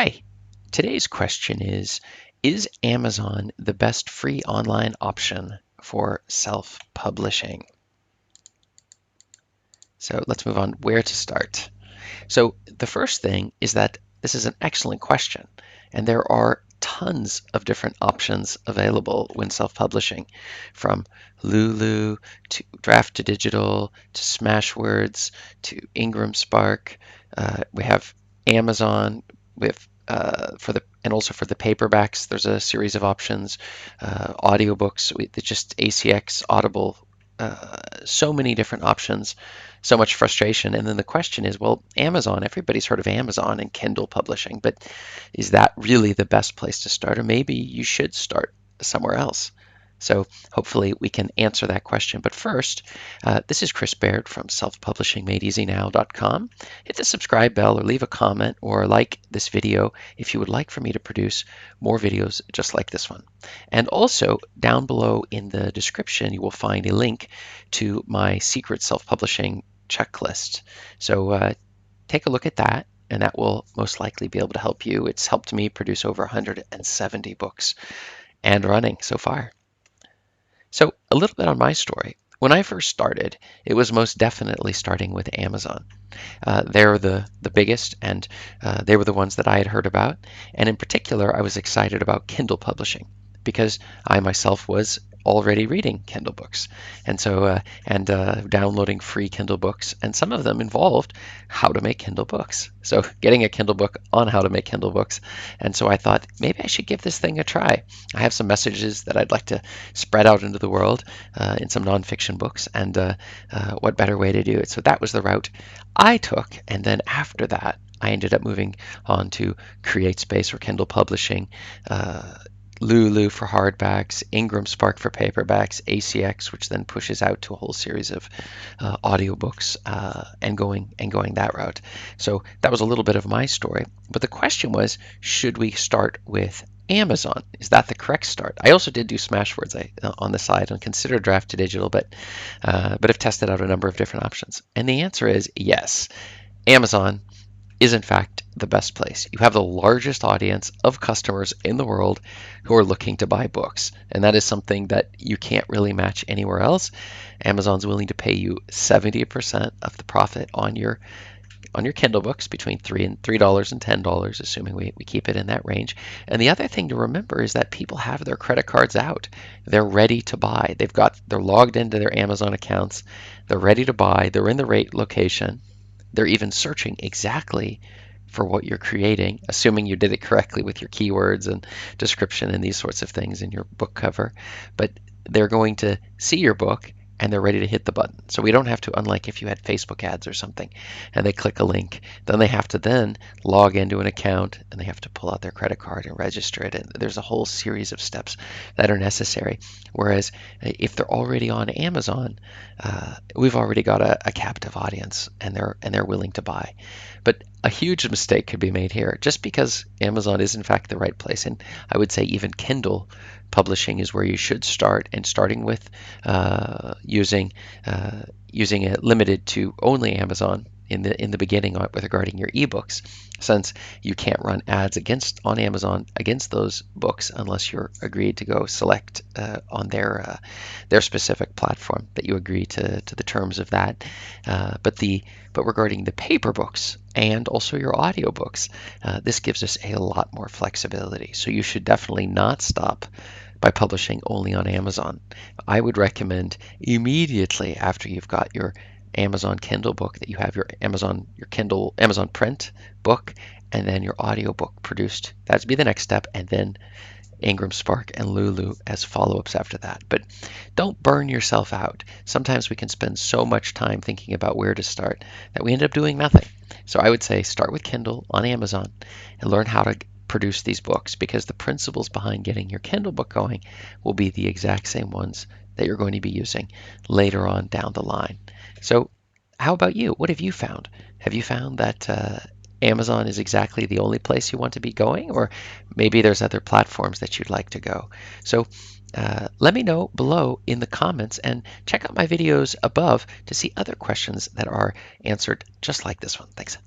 Hi, today's question is Amazon the best free online option for self-publishing? So let's move on where to start. So the first thing is that this is an excellent question, and there are tons of different options available when self-publishing, from Lulu to Draft to Digital to Smashwords to Ingram Spark. We have Amazon with for the and also for the paperbacks. There's a series of options, audiobooks, just ACX, Audible. So many different options, so much frustration. And then the question is, well, Amazon, everybody's heard of Amazon and Kindle publishing, but is that really the best place to start? Or maybe you should start somewhere else. So hopefully we can answer that question. But first, this is Chris Baird from selfpublishingmadeeasynow.com. Hit the subscribe bell or leave a comment or like this video if you would like for me to produce more videos just like this one. And also down below in the description, you will find a link to my secret self-publishing checklist. So take a look at that, and that will most likely be able to help you. It's helped me produce over 170 books and running so far. So a little bit on my story. When I first started, it was most definitely starting with Amazon. They're the biggest, and they were the ones that I had heard about. And in particular, I was excited about Kindle publishing because I myself was already reading Kindle books, and downloading free Kindle books, and some of them involved how to make Kindle books. So getting a Kindle book on how to make Kindle books, and so I thought maybe I should give this thing a try. I have some messages that I'd like to spread out into the world in some nonfiction books, and what better way to do it? So that was the route I took, and then after that, I ended up moving on to CreateSpace for Kindle publishing, Lulu for hardbacks, Ingram Spark for paperbacks, ACX, which then pushes out to a whole series of audiobooks, and going that route. So that was a little bit of my story. But the question was, should we start with Amazon? Is that the correct start? I also did do Smashwords on the side and considered Draft to Digital, but have tested out a number of different options. And the answer is yes. Amazon is in fact the best place. You have the largest audience of customers in the world who are looking to buy books, and that is something that you can't really match anywhere else. Amazon's willing to pay you 70% of the profit on your Kindle books, between $3 and $10, assuming we keep it in that range. And the other thing to remember is that people have their credit cards out. They're ready to buy. They're logged into their Amazon accounts. They're ready to buy. They're in the right location. They're even searching exactly for what you're creating, assuming you did it correctly with your keywords and description and these sorts of things in your book cover. But they're going to see your book and they're ready to hit the button. So we don't have to, unlike if you had Facebook ads or something and they click a link, then they have to then log into an account and they have to pull out their credit card and register it. And there's a whole series of steps that are necessary. Whereas if they're already on Amazon, we've already got a captive audience, and they're willing to buy. But a huge mistake could be made here, just because Amazon is in fact the right place. And I would say even Kindle publishing is where you should start, and starting with using it limited to only Amazon in the beginning with regarding your ebooks, since you can't run ads on Amazon against those books unless you're agreed to go select on their specific platform that you agree to the terms of that. But regarding the paper books and also your audiobooks, this gives us a lot more flexibility. So you should definitely not stop by publishing only on Amazon. I would recommend immediately after you've got your Amazon Kindle book that you have your Amazon print book, and then your audiobook produced. That'd be the next step, and then Ingram Spark and Lulu as follow-ups after that. But don't burn yourself out. Sometimes we can spend so much time thinking about where to start that we end up doing nothing. So I would say start with Kindle on Amazon and learn how to produce these books, because the principles behind getting your Kindle book going will be the exact same ones that you're going to be using later on down the line. So how about you? What have you found? Have you found that Amazon is exactly the only place you want to be going, or maybe there's other platforms that you'd like to go? So let me know below in the comments, and check out my videos above to see other questions that are answered just like this one. Thanks.